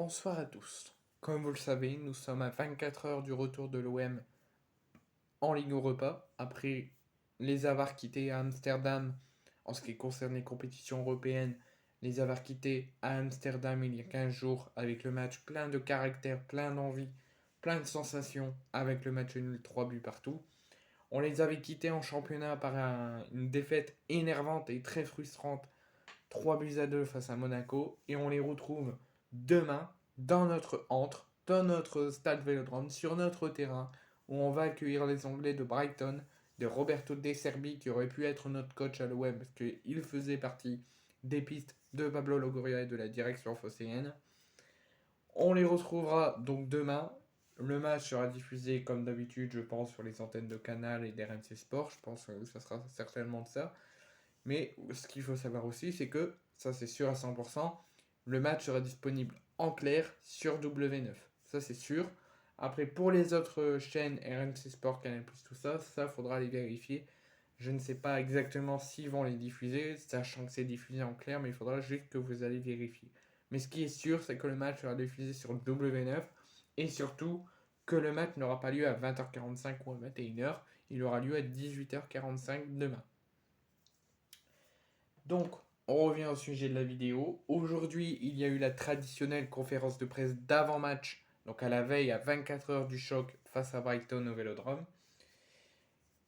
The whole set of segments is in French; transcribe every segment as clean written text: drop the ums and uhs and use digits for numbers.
Bonsoir à tous. Comme vous le savez, nous sommes à 24 heures du retour de l'OM en Ligue Europa, après les avoir quittés à Amsterdam en ce qui concerne les compétitions européennes, les avoir quittés à Amsterdam il y a 15 jours avec le match plein de caractère, plein d'envie, plein de sensations avec le match nul 3 buts partout. On les avait quittés en championnat par une défaite énervante et très frustrante, 3 buts à 2 face à Monaco, et on les retrouve demain dans notre antre, dans notre stade Vélodrome, sur notre terrain, où on va accueillir les Anglais de Brighton, de Roberto De Serbi, qui aurait pu être notre coach à l'OM, parce qu'il faisait partie des pistes de Pablo Longoria et de la direction phocéenne. On les retrouvera donc demain. Le match sera diffusé comme d'habitude, je pense, sur les antennes de Canal et d'RMC Sport. Je pense que ça sera certainement de ça. Mais ce qu'il faut savoir aussi, c'est que, ça c'est sûr à 100%, le match sera disponible en clair sur W9. Ça c'est sûr. Après, pour les autres chaînes, RMC Sport, Canal+, tout ça, ça faudra les vérifier. Je ne sais pas exactement s'ils vont les diffuser, sachant que c'est diffusé en clair, mais il faudra juste que vous allez vérifier. Mais ce qui est sûr, c'est que le match sera diffusé sur W9 et surtout que le match n'aura pas lieu à 20h45 ou à 21h, il aura lieu à 18h45 demain. Donc, on revient au sujet de la vidéo. Aujourd'hui, il y a eu la traditionnelle conférence de presse d'avant-match, donc à la veille, à 24 heures du choc face à Brighton au Vélodrome.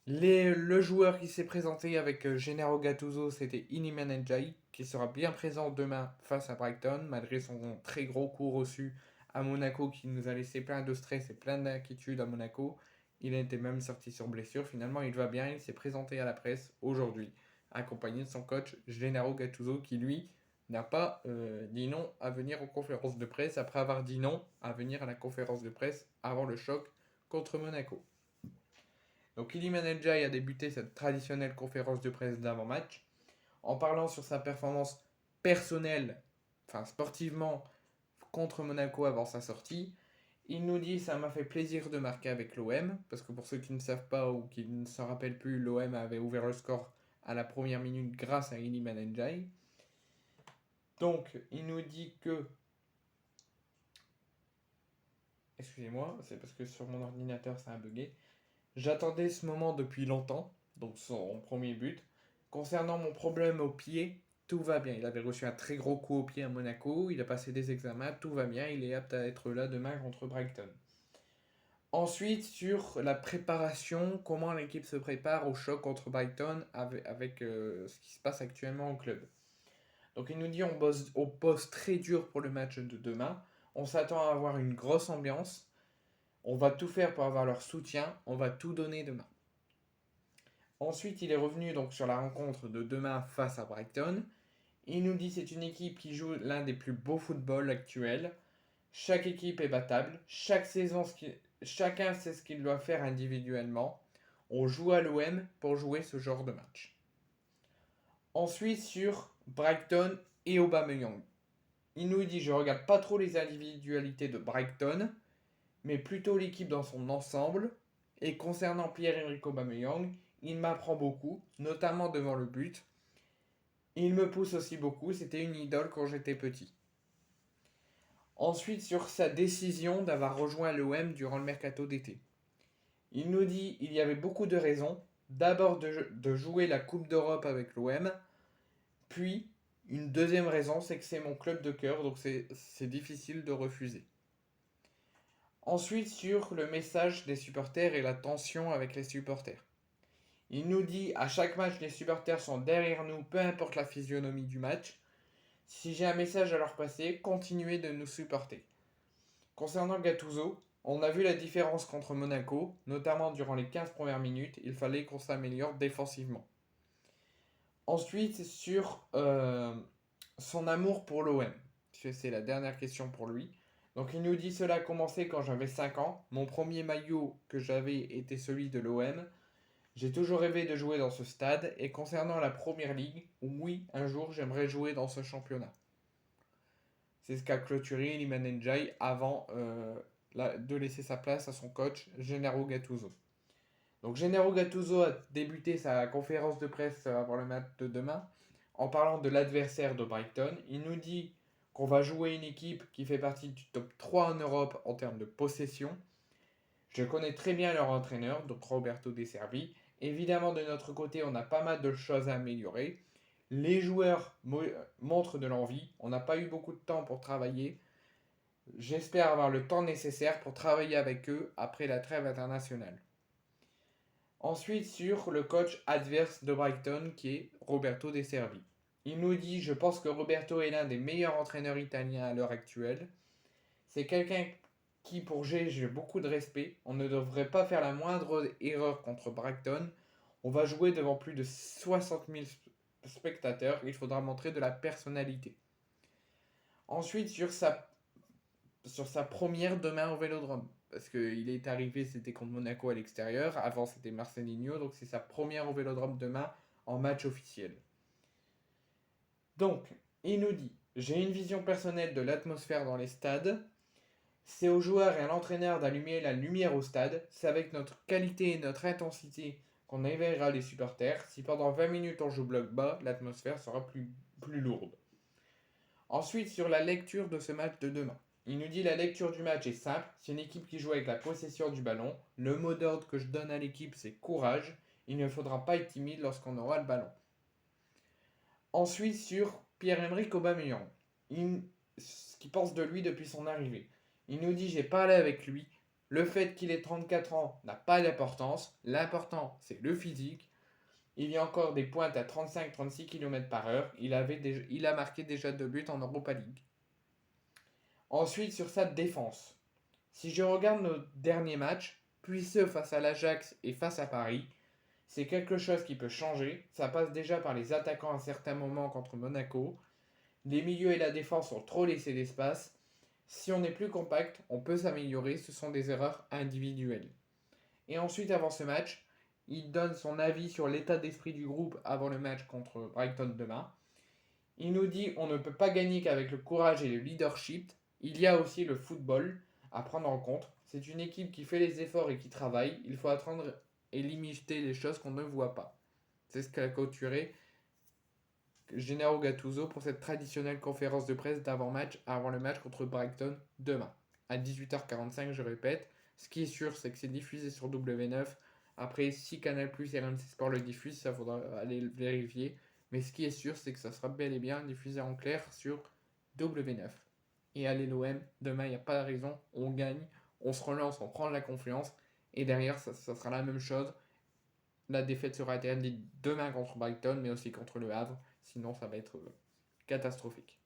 Le joueur qui s'est présenté avec Gennaro Gattuso, c'était Iliman Ndiaye, qui sera bien présent demain face à Brighton, malgré son très gros coup reçu à Monaco, qui nous a laissé plein de stress et plein d'inquiétude à Monaco. Il a été même sorti sur blessure. Finalement, il va bien. Il s'est présenté à la presse aujourd'hui, accompagné de son coach Gennaro Gattuso, qui lui n'a pas dit non à venir aux conférences de presse après avoir dit non à venir à la conférence de presse avant le choc contre Monaco. Donc Iliman Ndiaye a débuté cette traditionnelle conférence de presse d'avant-match en parlant sur sa performance personnelle, enfin sportivement, contre Monaco avant sa sortie. Il nous dit: ça m'a fait plaisir de marquer avec l'OM, parce que pour ceux qui ne savent pas ou qui ne s'en rappellent plus, l'OM avait ouvert le score à la première minute grâce à Iliman Ndiaye. Donc il nous dit que... Excusez-moi, c'est parce que sur mon ordinateur ça a bugué. J'attendais ce moment depuis longtemps, donc son premier but. Concernant mon problème au pied, tout va bien. Il avait reçu un très gros coup au pied à Monaco, il a passé des examens, tout va bien, il est apte à être là demain contre Brighton. Ensuite, sur la préparation, comment l'équipe se prépare au choc contre Brighton avec ce qui se passe actuellement au club. Donc il nous dit on bosse très dur pour le match de demain, on s'attend à avoir une grosse ambiance, on va tout faire pour avoir leur soutien, on va tout donner demain. Ensuite, il est revenu donc sur la rencontre de demain face à Brighton. Il nous dit c'est une équipe qui joue l'un des plus beaux footballs actuels. Chaque équipe est battable. Chacun sait ce qu'il doit faire individuellement. On joue à l'OM pour jouer ce genre de match. Ensuite, sur Brighton et Aubameyang. Il nous dit je regarde pas trop les individualités de Brighton, mais plutôt l'équipe dans son ensemble. Et concernant Pierre-Emerick Aubameyang, il m'apprend beaucoup, notamment devant le but. Il me pousse aussi beaucoup, c'était une idole quand j'étais petit. Ensuite, sur sa décision d'avoir rejoint l'OM durant le mercato d'été. Il nous dit il y avait beaucoup de raisons. D'abord de jouer la Coupe d'Europe avec l'OM, puis une deuxième raison, c'est que c'est mon club de cœur, donc c'est difficile de refuser. Ensuite, sur le message des supporters et la tension avec les supporters. Il nous dit à chaque match, les supporters sont derrière nous, peu importe la physionomie du match. Si j'ai un message à leur passer, continuez de nous supporter. Concernant Gattuso, on a vu la différence contre Monaco, notamment durant les 15 premières minutes, il fallait qu'on s'améliore défensivement. Ensuite, sur son amour pour l'OM, c'est la dernière question pour lui. Donc il nous dit cela a commencé quand j'avais 5 ans, mon premier maillot que j'avais était celui de l'OM. J'ai toujours rêvé de jouer dans ce stade, et concernant la Première Ligue, oui, un jour j'aimerais jouer dans ce championnat. C'est ce qu'a clôturé Iliman Ndiaye avant de laisser sa place à son coach Gennaro Gattuso. Donc Gennaro Gattuso a débuté sa conférence de presse avant le match de demain en parlant de l'adversaire de Brighton. Il nous dit qu'on va jouer une équipe qui fait partie du top 3 en Europe en termes de possession. Je connais très bien leur entraîneur, donc Roberto De Servi. Évidemment, de notre côté, on a pas mal de choses à améliorer. Les joueurs montrent de l'envie. On n'a pas eu beaucoup de temps pour travailler. J'espère avoir le temps nécessaire pour travailler avec eux après la trêve internationale. Ensuite, sur le coach adverse de Brighton, qui est Roberto De Servi. Il nous dit: je pense que Roberto est l'un des meilleurs entraîneurs italiens à l'heure actuelle. C'est quelqu'un qui, pour G, j'ai beaucoup de respect. On ne devrait pas faire la moindre erreur contre Brighton. On va jouer devant plus de 60 000 spectateurs. Il faudra montrer de la personnalité. Ensuite, sur sa première demain au Vélodrome. Parce qu'il est arrivé, c'était contre Monaco à l'extérieur. Avant, c'était Marcelinho. Donc, c'est sa première au Vélodrome demain en match officiel. Donc, il nous dit: j'ai une vision personnelle de l'atmosphère dans les stades. C'est aux joueurs et à l'entraîneur d'allumer la lumière au stade. C'est avec notre qualité et notre intensité qu'on éveillera les supporters. Si pendant 20 minutes on joue bloc bas, l'atmosphère sera plus lourde. Ensuite, sur la lecture de ce match de demain. Il nous dit: la lecture du match est simple. C'est une équipe qui joue avec la possession du ballon. Le mot d'ordre que je donne à l'équipe, c'est courage. Il ne faudra pas être timide lorsqu'on aura le ballon. Ensuite, sur Pierre-Emerick Aubameyang. Ce qu'il pense de lui depuis son arrivée. Il nous dit: j'ai parlé avec lui. Le fait qu'il ait 34 ans n'a pas d'importance. L'important, c'est le physique. Il y a encore des pointes à 35-36 km/h. Il a marqué déjà 2 buts en Europa League. Ensuite, sur sa défense. Si je regarde nos derniers matchs, puis ceux face à l'Ajax et face à Paris, c'est quelque chose qui peut changer. Ça passe déjà par les attaquants à certains moments contre Monaco. Les milieux et la défense ont trop laissé d'espace. Si on est plus compact, on peut s'améliorer. Ce sont des erreurs individuelles. Et ensuite, avant ce match, il donne son avis sur l'état d'esprit du groupe avant le match contre Brighton demain. Il nous dit: on ne peut pas gagner qu'avec le courage et le leadership. Il y a aussi le football à prendre en compte. C'est une équipe qui fait les efforts et qui travaille. Il faut attendre et limiter les choses qu'on ne voit pas. C'est ce qu'a clôturé Gennaro Gattuso pour cette traditionnelle conférence de presse d'avant-match, avant le match contre Brighton demain, à 18h45, je répète. Ce qui est sûr, c'est que c'est diffusé sur W9. Après, si Canal+ et RMC Sport le diffusent, ça faudra aller le vérifier. Mais ce qui est sûr, c'est que ça sera bel et bien diffusé en clair sur W9. Et allez l'OM, demain, il n'y a pas de raison, on gagne, on se relance, on prend de la confiance. Et derrière, ça sera la même chose. La défaite sera interdite demain contre Brighton, mais aussi contre le Havre. Sinon, ça va être catastrophique.